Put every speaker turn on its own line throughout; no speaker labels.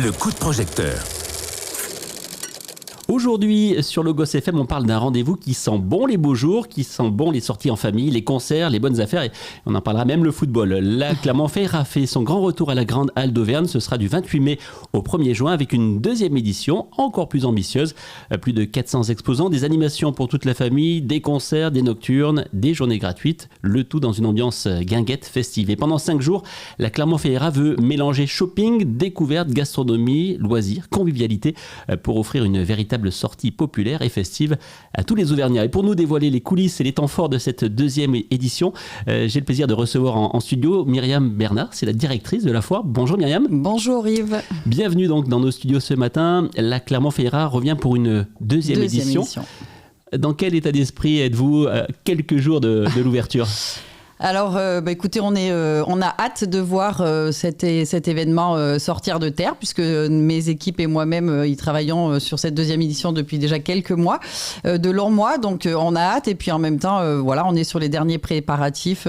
Le coup de projecteur.
Aujourd'hui, sur Logos FM, on parle d'un rendez-vous qui sent bon les beaux jours, qui sent bon les sorties en famille, les concerts, les bonnes affaires, et on en parlera même le football. La Clermont-Ferrand fait son grand retour à la Grande Halle d'Auvergne. Ce sera du 28 mai au 1er juin avec une deuxième édition encore plus ambitieuse. Plus de 400 exposants, des animations pour toute la famille, des concerts, des nocturnes, des journées gratuites, le tout dans une ambiance guinguette festive. Et pendant 5 jours, la Clermont-Ferrand veut mélanger shopping, découverte, gastronomie, loisirs, convivialité pour offrir une véritable sortie populaire et festive à tous les Auvergnats. Et pour nous dévoiler les coulisses et les temps forts de cette deuxième édition, j'ai le plaisir de recevoir en studio Myriam Bernard, c'est la directrice de la foire. Bonjour Myriam.
Bonjour Yves.
Bienvenue donc dans nos studios ce matin. La Clermont-Ferrand revient pour une deuxième édition. Dans quel état d'esprit êtes-vous quelques jours de l'ouverture ?
Alors, écoutez, on a hâte de voir cet événement sortir de terre, puisque mes équipes et moi-même y travaillons sur cette deuxième édition depuis déjà quelques mois, de longs mois. Donc, on a hâte. Et puis, en même temps, on est sur les derniers préparatifs,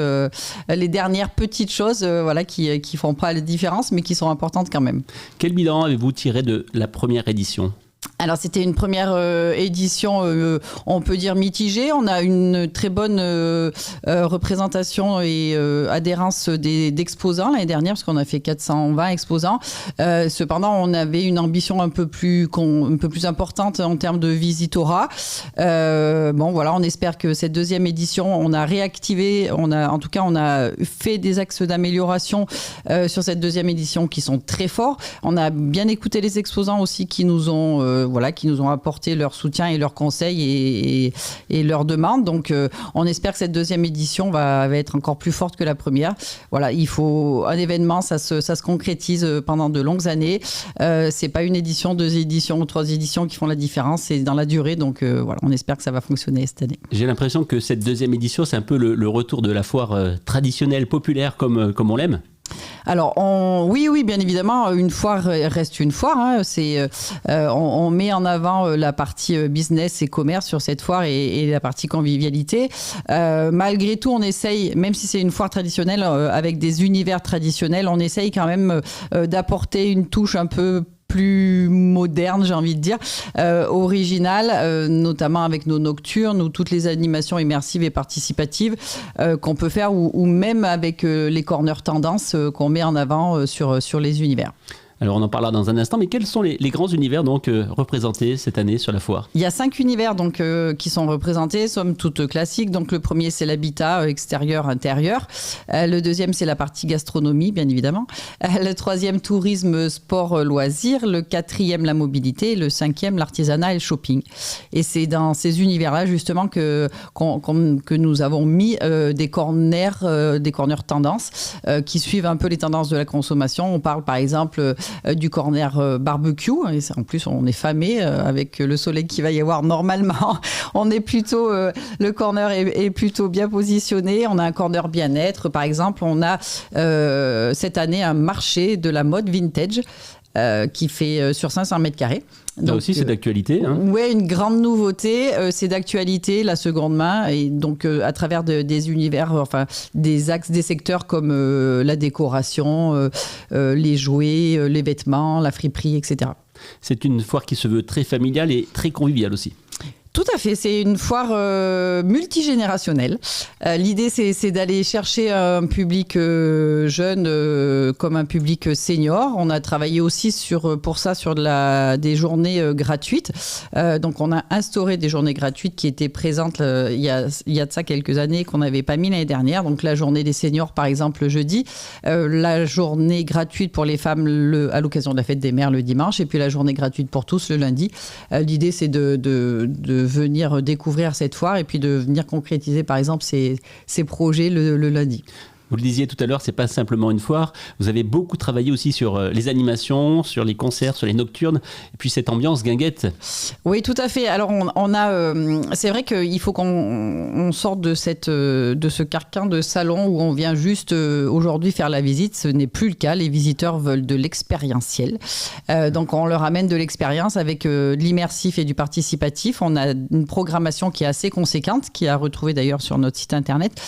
les dernières petites choses, qui font pas la différence, mais qui sont importantes quand même.
Quel bilan avez-vous tiré de la première édition ?
Alors, c'était une première édition, on peut dire mitigée. On a une très bonne représentation et adhérence d'exposants l'année dernière, parce qu'on a fait 420 exposants. Cependant, on avait une ambition un peu plus importante en termes de visitorat. On espère que cette deuxième édition, on a réactivé, on a fait des axes d'amélioration sur cette deuxième édition qui sont très forts. On a bien écouté les exposants aussi qui nous ont apporté leur soutien et leurs conseils et leurs demandes. Donc, on espère que cette deuxième édition va être encore plus forte que la première. Voilà, il faut un événement, ça se concrétise pendant de longues années. C'est pas une édition, 2 éditions ou 3 éditions qui font la différence, c'est dans la durée. Donc, on espère que ça va fonctionner cette année.
J'ai l'impression que cette deuxième édition, c'est un peu le retour de la foire traditionnelle, populaire, comme on l'aime.
Alors, oui, bien évidemment, une foire reste une foire. Hein. On met en avant la partie business et commerce sur cette foire et la partie convivialité. Malgré tout, on essaye, même si c'est une foire traditionnelle, avec des univers traditionnels, on essaye quand même d'apporter une touche un peu plus moderne, j'ai envie de dire, original, notamment avec nos nocturnes ou toutes les animations immersives et participatives qu'on peut faire, ou même avec les corners tendances qu'on met en avant sur les univers.
Alors on en parlera dans un instant, mais quels sont les grands univers donc représentés cette année sur la foire ?
Il y a 5 univers donc qui sont représentés, somme toute classiques. Donc le premier c'est l'habitat extérieur, intérieur. Le deuxième c'est la partie gastronomie, bien évidemment. Le troisième tourisme, sport, loisirs. Le quatrième la mobilité. Le cinquième l'artisanat et le shopping. Et c'est dans ces univers-là justement que nous avons mis des corners tendances qui suivent un peu les tendances de la consommation. On parle par exemple du corner barbecue. Et en plus, on est famé avec le soleil qu'il va y avoir normalement. On est plutôt, le corner est plutôt bien positionné. On a un corner bien-être. Par exemple, on a cette année un marché de la mode vintage qui fait sur 500 mètres carrés.
Là aussi, c'est d'actualité. Hein.
Oui, une grande nouveauté. C'est d'actualité, la seconde main. Et donc, à travers des univers, des axes, des secteurs comme la décoration, les jouets, les vêtements, la friperie, etc.
C'est une foire qui se veut très familiale et très conviviale aussi.
Tout à fait, c'est une foire multigénérationnelle. L'idée, c'est d'aller chercher un public jeune comme un public senior. On a travaillé aussi pour ça sur des journées gratuites. Donc, on a instauré des journées gratuites qui étaient présentes il y a de ça quelques années, qu'on n'avait pas mis l'année dernière. Donc, la journée des seniors, par exemple, le jeudi. La journée gratuite pour les femmes à l'occasion de la fête des mères le dimanche. Et puis, la journée gratuite pour tous le lundi. L'idée, c'est de venir découvrir cette foire et puis de venir concrétiser par exemple ces projets le lundi.
Vous le disiez tout à l'heure, c'est pas simplement une foire. Vous avez beaucoup travaillé aussi sur les animations, sur les concerts, sur les nocturnes, et puis cette ambiance guinguette.
Oui, tout à fait. Alors, on a, c'est vrai qu'il faut qu'on sorte de ce carcan de salon où on vient juste aujourd'hui faire la visite. Ce n'est plus le cas. Les visiteurs veulent de l'expérientiel. Donc, on leur amène de l'expérience avec de l'immersif et du participatif. On a une programmation qui est assez conséquente, qui est à retrouver d'ailleurs sur notre site internet,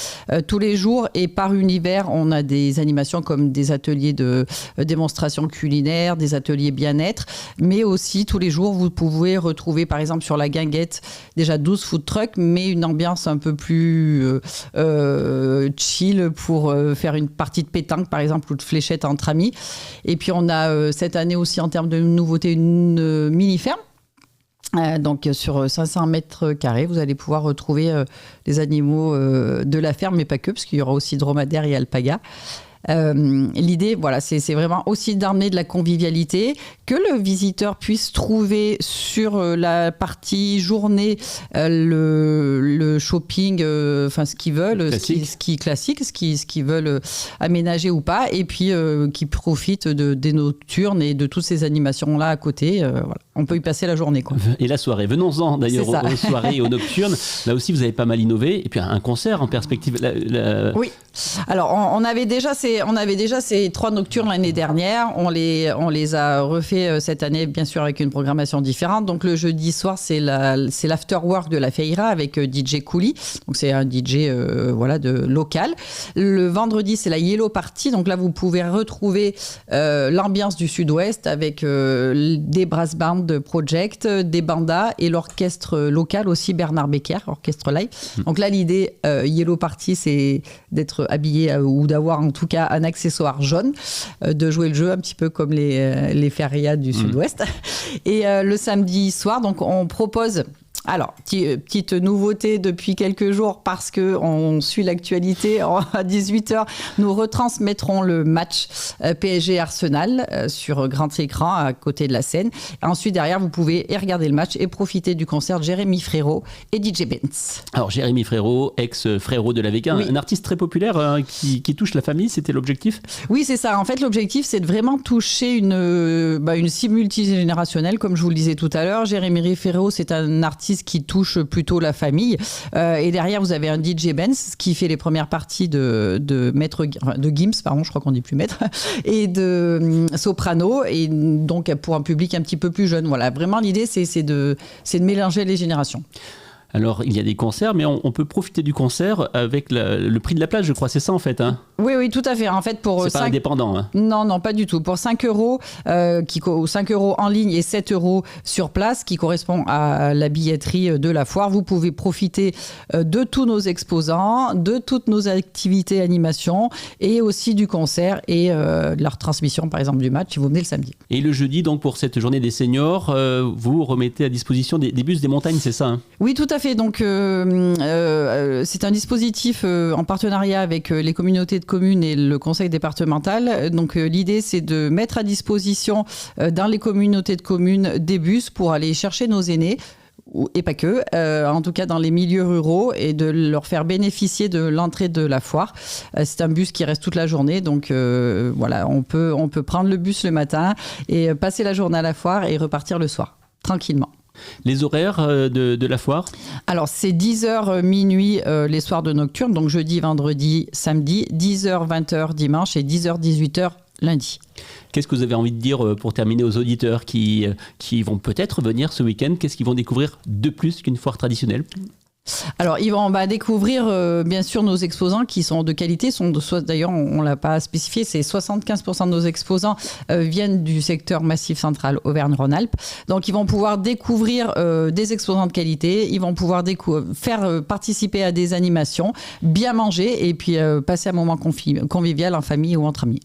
tous les jours et par univers. l'hiver, on a des animations comme des ateliers de démonstration culinaire, des ateliers bien-être, mais aussi tous les jours, vous pouvez retrouver par exemple sur la Guinguette déjà 12 food trucks, mais une ambiance un peu plus chill pour faire une partie de pétanque par exemple ou de fléchettes entre amis. Et puis on a cette année aussi en termes de nouveautés une mini-ferme. Donc sur 500 mètres carrés, vous allez pouvoir retrouver les animaux de la ferme, mais pas que, parce qu'il y aura aussi dromadaires et alpagas. L'idée, voilà, c'est vraiment aussi d'amener de la convivialité, que le visiteur puisse trouver sur la partie journée le shopping, enfin ce qu'ils veulent, ce qui est classique, ce qu'ils veulent aménager ou pas, et puis qui profitent des nocturnes et de toutes ces animations-là à côté. Voilà. On peut y passer la journée, quoi.
Et la soirée. Venons-en d'ailleurs aux soirées et aux nocturnes. Là aussi, vous avez pas mal innové. Et puis un concert en perspective.
Oui. Alors, on avait déjà ces 3 nocturnes l'année dernière. On les a refait cette année, bien sûr, avec une programmation différente. Donc, le jeudi soir, c'est l'afterwork de la Feira avec DJ Cooley. Donc, c'est un DJ local. Le vendredi, c'est la Yellow Party. Donc là, vous pouvez retrouver l'ambiance du Sud-Ouest avec des brass bands de project, des bandas et l'orchestre local aussi, Bernard Becker, orchestre live. Donc là, l'idée Yellow Party, c'est d'être habillé ou d'avoir en tout cas un accessoire jaune, de jouer le jeu un petit peu comme les férias du Sud-Ouest. Et le samedi soir, donc on propose... Alors, petite nouveauté depuis quelques jours, parce qu'on suit l'actualité, à 18h, nous retransmettrons le match PSG-Arsenal sur grand écran à côté de la scène. Ensuite, derrière, vous pouvez regarder le match et profiter du concert de Jérémy Frérot et DJ Benz.
Alors, Jérémy Frérot, ex-frérot de la VK, oui. Un artiste très populaire qui touche la famille, c'était l'objectif ?
Oui, c'est ça. En fait, l'objectif, c'est de vraiment toucher une cible multigénérationnelle, comme je vous le disais tout à l'heure. Jérémy Frérot, c'est un artiste qui touche plutôt la famille. Et derrière, vous avez un DJ Benz qui fait les premières parties de Gims, pardon, je crois qu'on dit plus maître, et de soprano, et donc pour un public un petit peu plus jeune. Voilà, vraiment l'idée, c'est de mélanger les générations.
Alors, il y a des concerts, mais on peut profiter du concert avec le prix de la place, je crois. C'est ça, en fait, hein ?
Oui, tout à fait. En fait, pour
c'est pas indépendant, hein ?
Non, pas du tout. Pour 5 euros, 5 euros en ligne et 7 euros sur place, qui correspond à la billetterie de la foire, vous pouvez profiter de tous nos exposants, de toutes nos activités animation, et aussi du concert et de la retransmission, par exemple, du match, si vous venez le samedi.
Et le jeudi, donc, pour cette journée des seniors, vous remettez à disposition des bus des montagnes, c'est ça, hein ?
Oui, tout à fait. Donc, c'est un dispositif en partenariat avec les communautés de communes et le conseil départemental. Donc, l'idée, c'est de mettre à disposition dans les communautés de communes des bus pour aller chercher nos aînés, et pas que, en tout cas dans les milieux ruraux, et de leur faire bénéficier de l'entrée de la foire. C'est un bus qui reste toute la journée, donc voilà, on peut prendre le bus le matin et passer la journée à la foire et repartir le soir, tranquillement.
Les horaires de la foire ?
Alors, c'est 10h minuit les soirs de nocturne, donc jeudi, vendredi, samedi, 10h, 20h dimanche et 10h, 18h lundi.
Qu'est-ce que vous avez envie de dire pour terminer aux auditeurs qui vont peut-être venir ce week-end ? Qu'est-ce qu'ils vont découvrir de plus qu'une foire traditionnelle ?
Alors, ils vont découvrir bien sûr nos exposants qui sont de qualité. D'ailleurs, on ne l'a pas spécifié, c'est 75% de nos exposants viennent du secteur Massif Central Auvergne-Rhône-Alpes. Donc, ils vont pouvoir découvrir des exposants de qualité. Ils vont pouvoir faire participer à des animations, bien manger et puis passer un moment convivial en famille ou entre amis.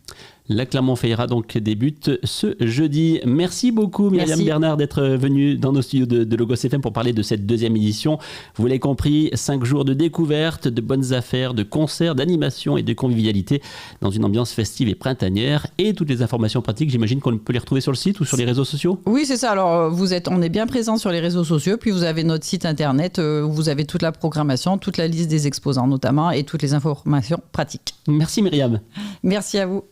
La Clermont Feira donc débute ce jeudi. Merci beaucoup Myriam Bernard d'être venue dans nos studios de Logos FM pour parler de cette deuxième édition. Vous l'avez compris, 5 jours de découverte, de bonnes affaires, de concerts, d'animation et de convivialité dans une ambiance festive et printanière. Et toutes les informations pratiques, j'imagine qu'on peut les retrouver sur le site ou sur les réseaux sociaux ?
Oui, c'est ça. Alors, on est bien présent sur les réseaux sociaux. Puis vous avez notre site internet où vous avez toute la programmation, toute la liste des exposants notamment et toutes les informations pratiques.
Merci Myriam.
Merci à vous.